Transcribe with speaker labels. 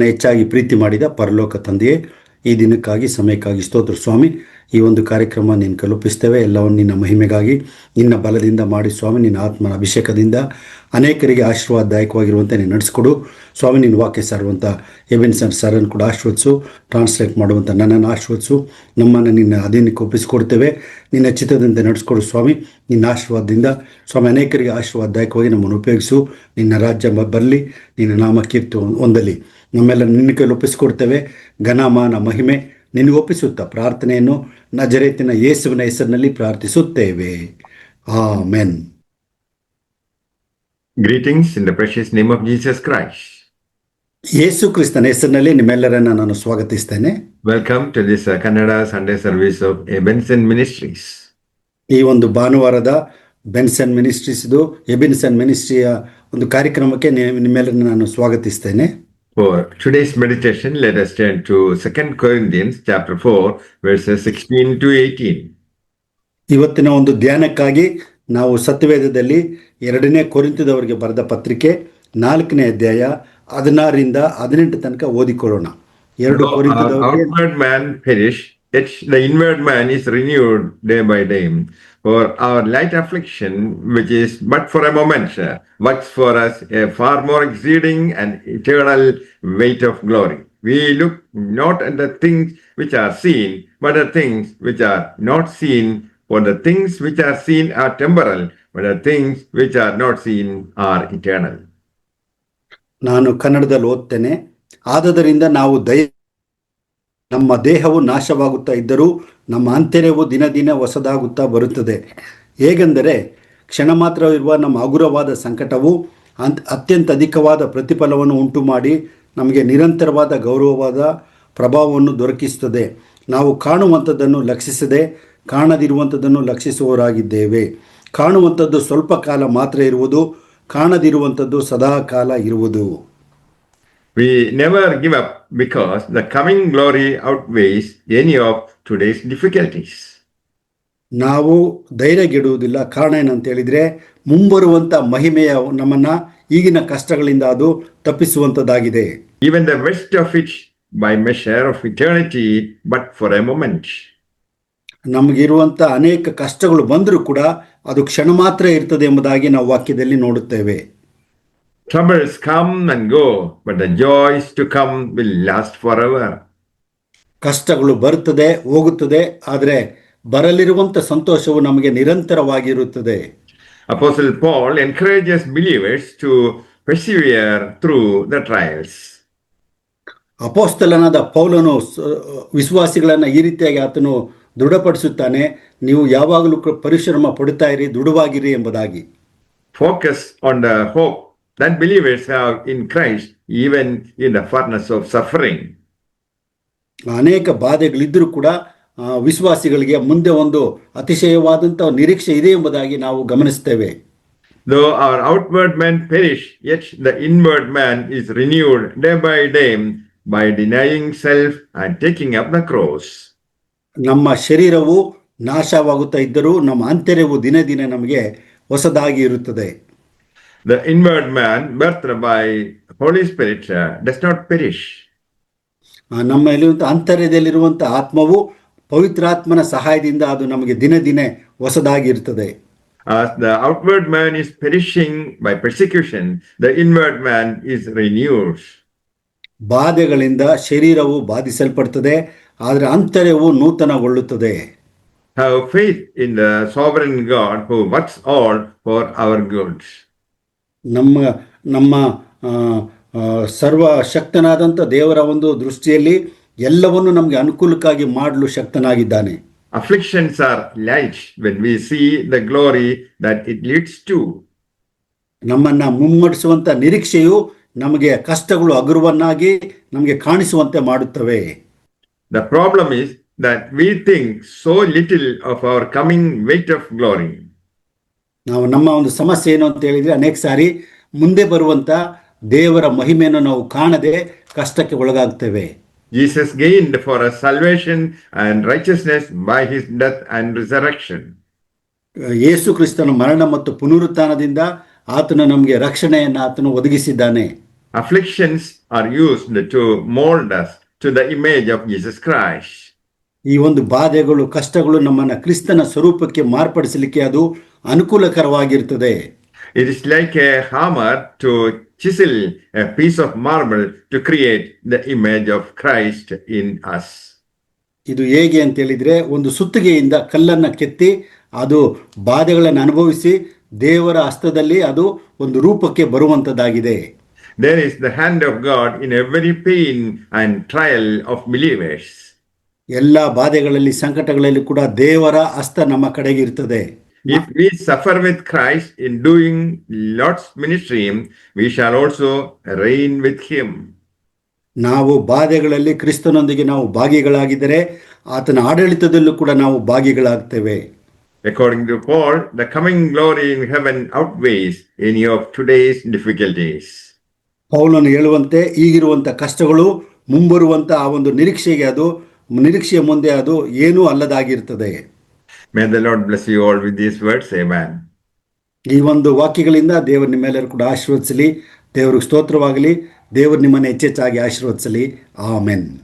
Speaker 1: ನಮ್ಮನ್ನು ಹೆಚ್ಚಾಗಿ ಪ್ರೀತಿ ಮಾಡಿದ ಪರಲೋಕ ತಂದೆಯೇ, ಈ ದಿನಕ್ಕಾಗಿ ಸಮಯಕ್ಕಾಗಿ ಸ್ತೋತ್ರ ಸ್ವಾಮಿ. ಈ ಒಂದು ಕಾರ್ಯಕ್ರಮ ನೀನು ತಲುಪಿಸ್ತೇವೆ. ಎಲ್ಲವನ್ನು ನಿನ್ನ ಮಹಿಮೆಗಾಗಿ ನಿನ್ನ ಬಲದಿಂದ ಮಾಡಿ ಸ್ವಾಮಿ. ನಿನ್ನ ಆತ್ಮನ ಅಭಿಷೇಕದಿಂದ ಅನೇಕರಿಗೆ ಆಶೀರ್ವಾದದಾಯಕವಾಗಿರುವಂತೆ ನೀನು ನಡೆಸ್ಕೊಡು ಸ್ವಾಮಿ. ನಿನ್ನ ವಾಕ್ಯ ಸಾರುವಂಥ ಎಬಿನ್ಸನ್ ಸರ್ರನ್ನು ಕೂಡ ಆಶೀರ್ವದಿಸು. ಟ್ರಾನ್ಸ್ಲೇಟ್ ಮಾಡುವಂಥ ನನ್ನನ್ನು ಆಶೀರ್ವದಿಸು. ನಮ್ಮನ್ನು ನಿನ್ನ ಅಧೀನಕ್ಕೆ ಒಪ್ಪಿಸಿಕೊಡ್ತೇವೆ. ನಿನ್ನ ಚಿತ್ತದಂತೆ ನಡೆಸ್ಕೊಡು ಸ್ವಾಮಿ. ನಿನ್ನ ಆಶೀರ್ವಾದದಿಂದ ಸ್ವಾಮಿ ಅನೇಕರಿಗೆ ಆಶೀರ್ವಾದದಾಯಕವಾಗಿ ನಮ್ಮನ್ನು ಉಪಯೋಗಿಸು. ನಿನ್ನ ರಾಜ್ಯ ಬರಲಿ, ನಿನ್ನ ನಾಮ ಕೀರ್ತಿ ಹೊಂದಲಿ. ನಮ್ಮೆಲ್ಲ ನಿನ್ನ ಕೈಯಲ್ಲಿ ಒಪ್ಪಿಸಿಕೊಡ್ತೇವೆ. ಘನಮಾನ ಮಹಿಮೆ ನಿನಗೆ ಒಪ್ಪಿಸುತ್ತಾ ಪ್ರಾರ್ಥನೆಯನ್ನು ನಜರೇತಿನ ಯೇಸುವಿನ ಹೆಸರಿನಲ್ಲಿ ಪ್ರಾರ್ಥಿಸುತ್ತೇವೆ. Amen.
Speaker 2: Greetings in the precious name of Jesus Christ.
Speaker 1: Yesu ಕ್ರಿಸ್ತನ ಹೆಸರಿನಲ್ಲಿ ನಿಮ್ಮೆಲ್ಲರನ್ನ ನಾನು ಸ್ವಾಗತಿಸ್ತೇನೆ.
Speaker 2: Welcome to this Kannada Sunday service of Benson Ministries.
Speaker 1: ಈ ಒಂದು ಭಾನುವಾರದ ಬೆನ್ಸನ್ ಮಿನಿಸ್ಟ್ರೀಸ್ದು ಎಬಿನ್ಸನ್ ಮಿನಿಸ್ಟ್ರಿಯ ಒಂದು ಕಾರ್ಯಕ್ರಮಕ್ಕೆ ನಿಮ್ಮೆಲ್ಲರನ್ನ ನಾನು ಸ್ವಾಗತಿಸ್ತೇನೆ.
Speaker 2: For today's meditation, let us turn to 2 Corinthians chapter 4, verses 16 to 18.
Speaker 1: ಇವತ್ತಿನ ಒಂದು ಧ್ಯಾನಕ್ಕಾಗಿ ನಾವು ಸತ್ಯವೇದದಲ್ಲಿ 2ನೇ ಕೊರಿಂಥದವರಿಗೆ ಬರೆದ ಪತ್ರಿಕೆ 4ನೇ ಅಧ್ಯಾಯ 16ರಿಂದ 18 ತನಕ ಓದಿಕೊಳ್ಳೋಣ. 2 ಕೊರಿಂಥದವರಿಗೆ
Speaker 2: outward man perish, yet the inward man is renewed day by day. For our light affliction, which is but for a moment, works for us a far more exceeding and eternal weight of glory. We look not at the things which are seen, but the things which are not seen. For the things which are seen are temporal, but the things which are not seen are eternal.
Speaker 1: ನಾನು ಕನ್ನಡದಲ್ಲಿ ಓದ್ತೇನೆ. ಆದದರಿಂದ ನಾವು ನಮ್ಮ ದೇಹವು ನಾಶವಾಗುತ್ತಾ ಇದ್ದರೂ ನಮ್ಮ ಆಂತರ್ಯವು ದಿನ ದಿನ ಹೊಸದಾಗುತ್ತಾ ಬರುತ್ತದೆ. ಹೇಗೆಂದರೆ ಕ್ಷಣ ಮಾತ್ರವಿರುವ ನಮ್ಮ ಹಗುರವಾದ ಸಂಕಟವು ಅತ್ಯಂತ ಅಧಿಕವಾದ ಪ್ರತಿಫಲವನ್ನು ಉಂಟು ಮಾಡಿ ನಮಗೆ ನಿರಂತರವಾದ ಗೌರವವಾದ ಪ್ರಭಾವವನ್ನು ದೊರಕಿಸುತ್ತದೆ. ನಾವು ಕಾಣುವಂಥದ್ದನ್ನು ಲಕ್ಷಿಸದೆ ಕಾಣದಿರುವಂಥದ್ದನ್ನು ಲಕ್ಷಿಸುವವರಾಗಿದ್ದೇವೆ. ಕಾಣುವಂಥದ್ದು ಸ್ವಲ್ಪ ಕಾಲ ಮಾತ್ರ ಇರುವುದು, ಕಾಣದಿರುವಂಥದ್ದು ಸದಾ ಕಾಲ ಇರುವುದು.
Speaker 2: We never give up because the coming glory outweighs any of today's difficulties.
Speaker 1: ನಾವು ಧೈರ್ಯಗೆಡುವುದಿಲ್ಲ. ಕಾರಣ ಏನಂತ ಹೇಳಿದರೆ, ಮುಂಬರುವಂಥ ಮಹಿಮೆಯ ನಮ್ಮನ್ನು ಈಗಿನ ಕಷ್ಟಗಳಿಂದ ಅದು ತಪ್ಪಿಸುವಂಥದ್ದಾಗಿದೆ.
Speaker 2: Even the worst of it by measure of eternity, but for a moment.
Speaker 1: ನಮಗಿರುವಂಥ ಅನೇಕ ಕಷ್ಟಗಳು ಬಂದರೂ ಕೂಡ ಅದು ಕ್ಷಣ ಮಾತ್ರ ಇರ್ತದೆ ಎಂಬುದಾಗಿ ನಾವು ವಾಕ್ಯದಲ್ಲಿ ನೋಡುತ್ತೇವೆ.
Speaker 2: Troubles come and go, but the joys to come will last forever.
Speaker 1: ಕಷ್ಟಗಳು ಬರುತ್ತದೆ ಹೋಗುತ್ತದೆ, ಆದರೆ ಬರಲಿರುವಂಥ ಸಂತೋಷವು ನಮಗೆ ನಿರಂತರವಾಗಿರುತ್ತದೆ.
Speaker 2: Apostle Paul encourages believers to persevere through the trials.
Speaker 1: ಅಪೊಸ್ತಲನಾದ ಪೌಲನು ವಿಶ್ವಾಸಿಗಳನ್ನು ಈ ರೀತಿಯಾಗಿ ಆತನು ದೃಢಪಡಿಸುತ್ತಾನೆ, ನೀವು ಯಾವಾಗಲೂ ಪರಿಶ್ರಮ ಪಡುತ್ತಾ ಇರಿ, ದೃಢವಾಗಿರಿ ಎಂಬುದಾಗಿ.
Speaker 2: Focus on the hope that believers have in Christ, even in the furnace of suffering.
Speaker 1: ಅನೇಕ ಬಾಧೆಗಳಿದ್ದರೂ ಕೂಡ ವಿಶ್ವಾಸಿಗಳಿಗೆ ಮುಂದೆ ಒಂದು ಅತಿಶಯವಾದಂಥ ನಿರೀಕ್ಷೆ ಇದೆ ಎಂಬುದಾಗಿ ನಾವು ಗಮನಿಸ್ತೇವೆ.
Speaker 2: Though our outward man perish, yet the inward man is renewed day by day by denying self and taking up the cross.
Speaker 1: ನಮ್ಮ ಶರೀರವು ನಾಶವಾಗುತ್ತಾ ಇದ್ದರೂ ನಮ್ಮ ಆಂತರ್ಯವು ದಿನೇ ದಿನೇ ನಮಗೆ ಹೊಸದಾಗಿ ಇರುತ್ತದೆ.
Speaker 2: The inward man, birthed by Holy Spirit, does not perish.
Speaker 1: ನಮ್ಮಲ್ಲಿರುವಂಥ ಆಂತರ್ಯದಲ್ಲಿರುವಂಥ ಆತ್ಮವು ಪವಿತ್ರಾತ್ಮನ ಸಹಾಯದಿಂದ ಅದು ನಮಗೆ ದಿನೇ ದಿನೇ ಹೊಸದಾಗಿ ಇರ್ತದೆ.
Speaker 2: As the outward man is perishing by persecution, the inward man is renewed.
Speaker 1: ಬಾಧೆಗಳಿಂದ ಶರೀರವು ಬಾಧಿಸಲ್ಪಡ್ತದೆ, ಆದರೆ ಆಂತರ್ಯವು ನೂತನಗೊಳ್ಳುತ್ತದೆ.
Speaker 2: Have faith in the sovereign God who works all for our good.
Speaker 1: ನಮ್ಮ ಸರ್ವಶಕ್ತನಾದಂಥ ದೇವರ ಒಂದು ದೃಷ್ಟಿಯಲ್ಲಿ ಎಲ್ಲವನ್ನು ನಮಗೆ ಅನುಕೂಲಕ್ಕಾಗಿ ಮಾಡಲು ಶಕ್ತನಾಗಿದ್ದಾನೆ.
Speaker 2: Afflictions are light when we see the glory that it leads to.
Speaker 1: ನಮ್ಮನ್ನು ಮುಮ್ಮಡಿಸುವಂಥ ನಿರೀಕ್ಷೆಯು ನಮಗೆ ಕಷ್ಟಗಳು ಹಗುರವನ್ನಾಗಿ ನಮಗೆ ಕಾಣಿಸುವಂತೆ ಮಾಡುತ್ತವೆ.
Speaker 2: The problem is that we think so little of our coming weight of glory.
Speaker 1: ನಮ್ಮ ಒಂದು ಸಮಸ್ಯೆ ಏನು ಅಂತ ಹೇಳಿದ್ರೆ, ಅನೇಕ ಸಾರಿ ಮುಂದೆ ಬರುವಂತ ದೇವರ ಮಹಿಮೆಯನ್ನು ನಾವು ಕಾಣದೆ ಕಷ್ಟಕ್ಕೆ ಒಳಗಾಗ್ತೇವೆ.
Speaker 2: Jesus gained for us salvation and righteousness by his death and resurrection.
Speaker 1: ಯೇಸು ಕ್ರಿಸ್ತನ ಮರಣ ಮತ್ತು ಪುನರುತ್ಥಾನದಿಂದ ಆತನು ನಮಗೆ ರಕ್ಷಣೆಯನ್ನು ಆತನು ಒದಗಿಸಿದ್ದಾನೆ.
Speaker 2: Afflictions are used to mold us to the image of Jesus Christ.
Speaker 1: ಈ ಒಂದು ಬಾಧೆಗಳು ಕಷ್ಟಗಳು ನಮ್ಮನ್ನು ಕ್ರಿಸ್ತನ ಸ್ವರೂಪಕ್ಕೆ ಮಾರ್ಪಡಿಸಲಿಕ್ಕೆ ಅದು ಅನುಕೂಲಕರವಾಗಿರ್ತದೆ.
Speaker 2: It is like a hammer to chisel a piece of marble to create the image of Christ in us.
Speaker 1: ಇದು ಹೇಗೆ ಅಂತ ಹೇಳಿದ್ರೆ, ಒಂದು ಸುತ್ತಿಗೆಯಿಂದ ಕಲ್ಲನ್ನು ಕೆತ್ತಿ ಅದು ಬಾಧೆಗಳನ್ನು ಅನುಭವಿಸಿ ದೇವರ ಹಸ್ತದಲ್ಲಿ ಅದು ಒಂದು ರೂಪಕ್ಕೆ ಬರುವಂಥದ್ದಾಗಿದೆ.
Speaker 2: There is the hand of God in every pain and trial of believers.
Speaker 1: ಎಲ್ಲ ಬಾಧೆಗಳಲ್ಲಿ ಸಂಕಟಗಳಲ್ಲಿ ಕೂಡ ದೇವರ ಹಸ್ತ ನಮ್ಮ ಕಡೆಗೆ ಇರ್ತದೆ.
Speaker 2: If we suffer with Christ in doing Lord's ministry, we shall also reign with him.
Speaker 1: ನಾವು ಬಾಧೆಗಳಲ್ಲಿ ಕ್ರಿಸ್ತನೊಂದಿಗೆ ನಾವು ಭಾಗಿಗಳಾಗಿದ್ದರೆ ಆತನ ಆಡಳಿತದಲ್ಲೂ ಕೂಡ ನಾವು ಭಾಗಿಗಳಾಗ್ತೇವೆ.
Speaker 2: According to Paul, the coming glory in heaven outweighs any of today's difficulties.
Speaker 1: ಪೌಲನು ಹೇಳುವಂತೆ ಈಗಿರುವಂಥ ಕಷ್ಟಗಳು ಮುಂಬರುವಂಥ ಆ ಒಂದು ನಿರೀಕ್ಷೆಯ ಮುಂದೆ ಅದು ಏನೂ ಅಲ್ಲದಾಗಿರ್ತದೆ.
Speaker 2: May the Lord bless you all with these words. Amen.
Speaker 1: ಈ ಒಂದು ವಾಕ್ಯಗಳಿಂದ ದೇವರು ನಿಮ್ಮೆಲ್ಲರೂ ಕೂಡ ಆಶೀರ್ವದಿಸಲಿ. ದೇವರಿಗೆ ಸ್ತೋತ್ರವಾಗಲಿ. ದೇವರು ನಿಮ್ಮನ್ನು ಹೆಚ್ಚೆಚ್ಚಾಗಿ ಆಶೀರ್ವದಿಸಲಿ. ಆಮೆನ್.